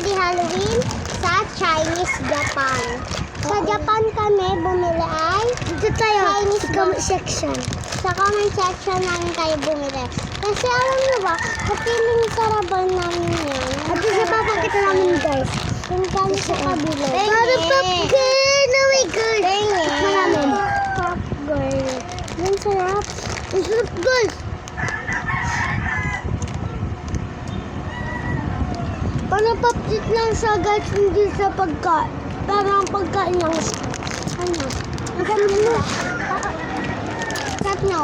candy Halloween sa Chinese Japan. Sa Japan kami bumili ay Dito tayo. Chinese Sa comment section. Sa comment section namin tayo bumili. Kasi alam niyo ba, kapiling saraban namin yan. At isa papakita namin guys. Kung kami sa kabilo. Para popcorn! Oh my God! Maraming. Popcorn. Ang sarap. Ang sarap guys! Parang popsit lang siya guys, hindi sa pagkain. Parang pagkain lang siya. Ano? Ang sarap mo. Sarap nyo.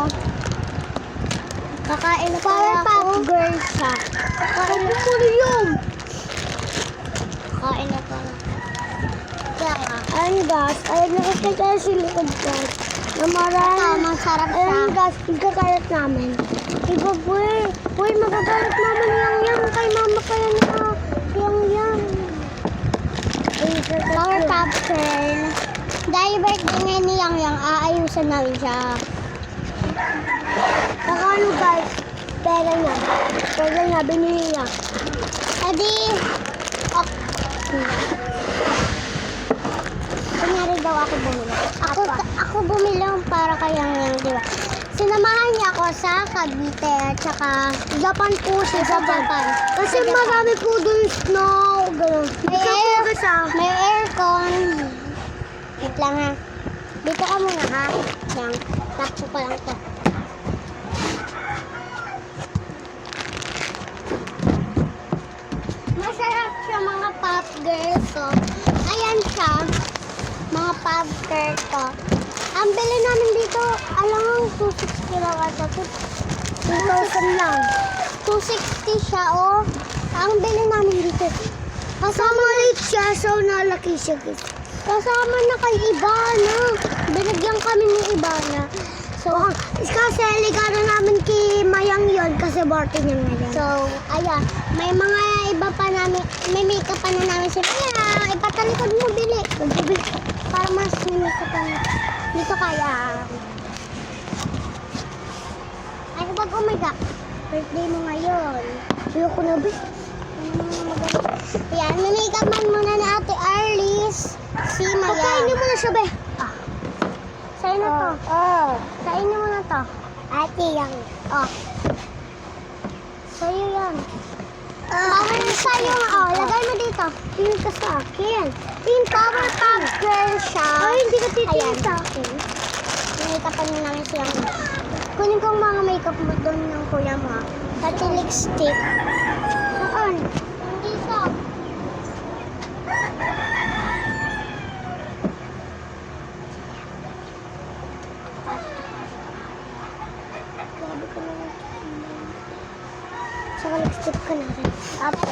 Kakain na Power pala Pop ako. Girl siya. Kakain ko po yun. Kain na pala. Kaya nga. Ayun guys, ayun nakita tayo sa likod guys. Na marami. Ito, masarap siya. Ayun guys, igkakalat namin. Iba boy, magkakalat naman yang kay mama kaya na yang. Power Pop Girl. Dahil birthday ngayon ni Yang Yang, aayusan namin siya. Saka ano guys, pera niya, binili niya. Adi, kunyari daw ako bumili. Ako bumili para kay Yang Yang, di ba? Sinamahan niya ako sa Cavite at saka Japan po siya sa Japan. Kasi Sa Japan. marami po dun snow, gano'n. May aircon. Wait lang ha. Dito ka muna ha. Yan. Takpo ko lang to. Masarap siya mga pop girl ko. Ayan siya. Mga pop girl ko. Ang bili namin dito, alam mo, 260 lang ata. 2,000 lang. 260 siya, oh. Ang bili namin dito. Kasama ulit siya, so nalaki siya guys. Kasama na kay Ibana. Binigyan kami ni Ibana. So, Kasi ligado namin kay Mayang yon kasi birthday niya ngayon. so, ayan. May mga iba pa namin, may makeup pa na namin siya. Kaya, ipatalikod mo, bili. Para mas makeup pa na. Dito kaya. Ay, wag, oh my God. Birthday mo ngayon. Ayoko na ba? Ayan, may-makeup man muna na Ate Arlis. Si Maya. Pagkain niyo muna siya, be. Sa'yo na to. Kainin mo na to. Ate yang. Oh. Sa'yo yan. Bawal sa'yo. Oh, lagay mo dito. Tingin ka sa akin. Pink Power Pop Girl siya. Ay, hindi ka titingin Ayan. sa akin. Makeup na namin siyang. Kunin ko ang mga makeup mo doon ng kuya mo. Ha? Pati lipstick. Saan? Dito. Grabe ka naman. Saka lipstick ka na rin. Apo.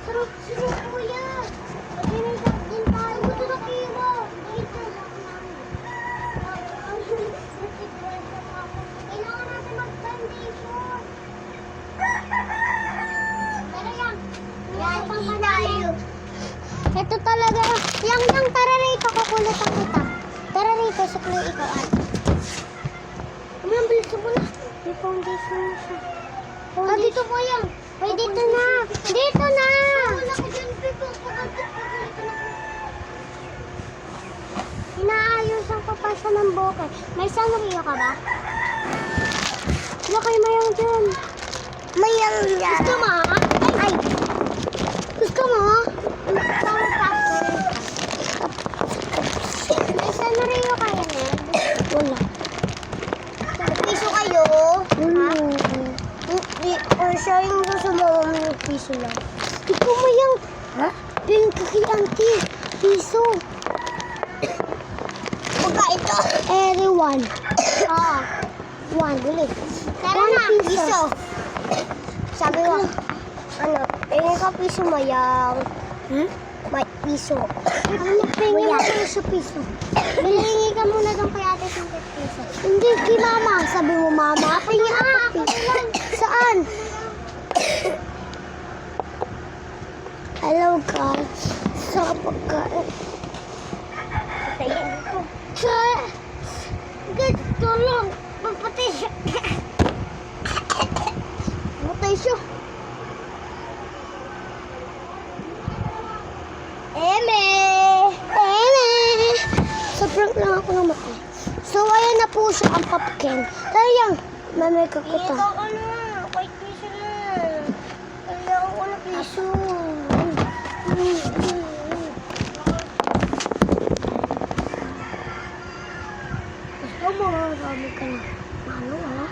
Sarap sila kuya. Makeup din tayo. Buto na kilo. Kailangan natin mag-foundation. Pero yan. Yan tayo. Ito talaga. Yang tara rito. Kukulitan kita. Tara rito. Sukli ikaw at. Ang bilis mo na. May foundation na siya. Dito po yan. Ay, dito na. Dito na. Wala ko dyan, Pico. Inaayusan ko pa siya ng buke. May sanrio ka ba? Wala kayo mayang dyan. Mayang yan. Gusto mo? Ay! Gusto mo? Power Pop. May sanrio kayo, Ned? Wala. Piso kayo? Wala. Or siya yung gusto mo ng piso lang? Ikaw mayang. Ha? Pink kay auntie. Piso. Pagka ito. Everyone. Oo. One. Dali. Tara One na, piso. piso. Sabi mo, ano, tingin ka piso mayang. Hmm? May piso. Ano pingin Wala. mo sa piso? Bilingi ka muna doon kay ate 50 piso. Hindi kay mama. Sabi mo mama. Pingin Ako lang. Saan? Hello guys. Sa pagkain. Tayin ko. Sa... Guys, tulong. Magpatay siya. akin. Sayang. Mami, kakuta. Ikaw ka na. Kahit piso na. Kailangan ko na piso. Gusto mo, marami ka na. Ano, wala?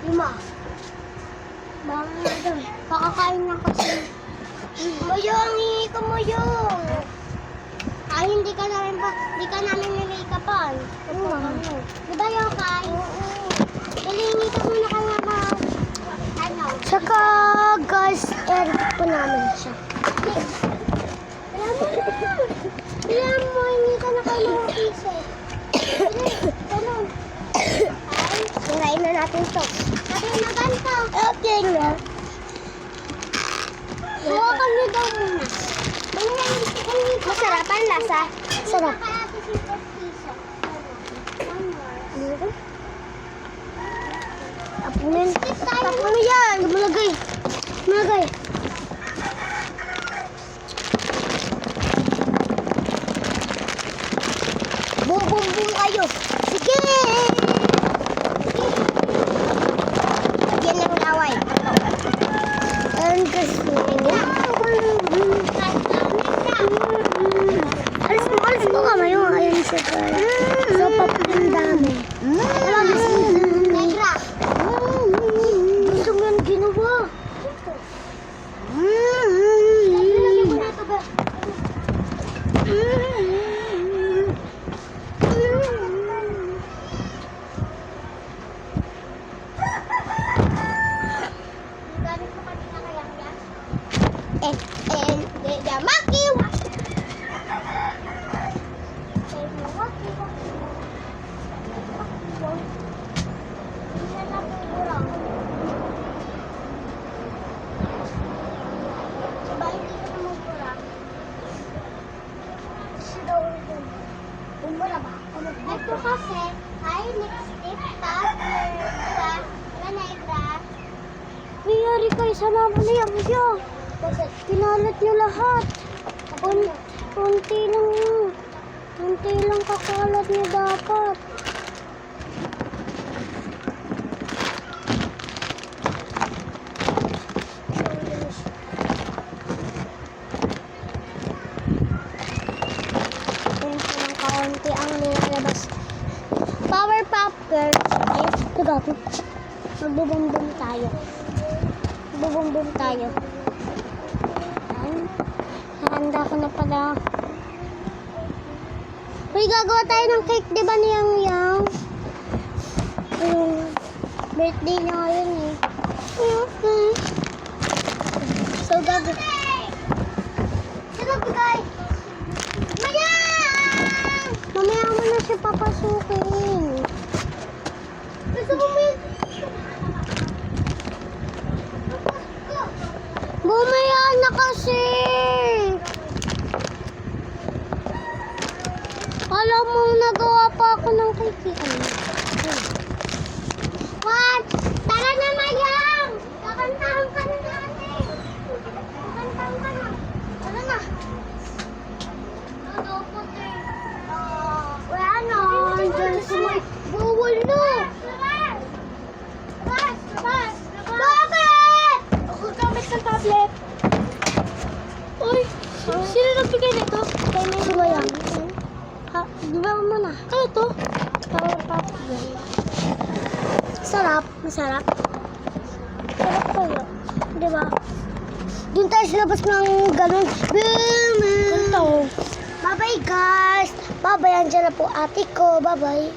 Lima. Bakit na kakakain na kasi. Mayong, hihingi ka mayong. Ay, hindi ka namin nilikapan. Di ba yung kay? Hihingi ka muna kay mama. Ano? Tsaka, guys, edit po namin siya. Alam mo, hindi ka na kay mga piso. Ganun. Sirain na natin to. Sabi na ganito. Okay na. Hawakan niyo daw muna. Masarap ang lasa. Sarap. Kaya ito 50 piso. One more. Tapunin. Skip tayo. Tapunin yan. Malagay. Malagay. Bubumbong kayo. Sige! Yan ang laway. And kasi. Alis mo ka mayo. Ayun siya guys. So, papunin dami. Negra. Gusto mo yan ginawa. Lagyan mo na ito ba? Gamit mo kanina kaya yan? Maki! Ito kasi ay lipstick, tapos na negra. Mayari kayo sa mama na yan. Pinalat niyo lahat. Kunti lang yun. Kunti lang kakalat niyo dapat. Kunti lang kaunti ang nilalabas. Powerpuff Girls. Ay, ito gabi. Magbubumbum tayo. Magbubumbum tayo. Ayan. Handa ko na pala. Uy, gagawa tayo ng cake, di ba ni Yang Yang? Birthday niya ngayon eh. So, gagawa. Sino bigay? Maya! Mamaya mo na siya papasukin. Gusto mo may... Bumaya na kasi. Alam mo, nagawa pa ako ng cake. What? Tara na, Mayang! Kakantahan ka na natin. Kakantahan ka na. Tara na. Ano po, sir? Wala na. Diyan sila. Bawal na. Labas! Labas! Bakit? Ako gamit ng tablet. Uy, sino nagbigay nito? Kay May Subayang. Ha, di ba mo na? Kaya ito? Powerpuff Girls. Sarap. Masarap. Sarap kayo. Di ba? Doon tayo sa labas ng ganun. Ganito. Bye-bye guys. Bye-bye. Andiyan na po ate ko. Bye-bye.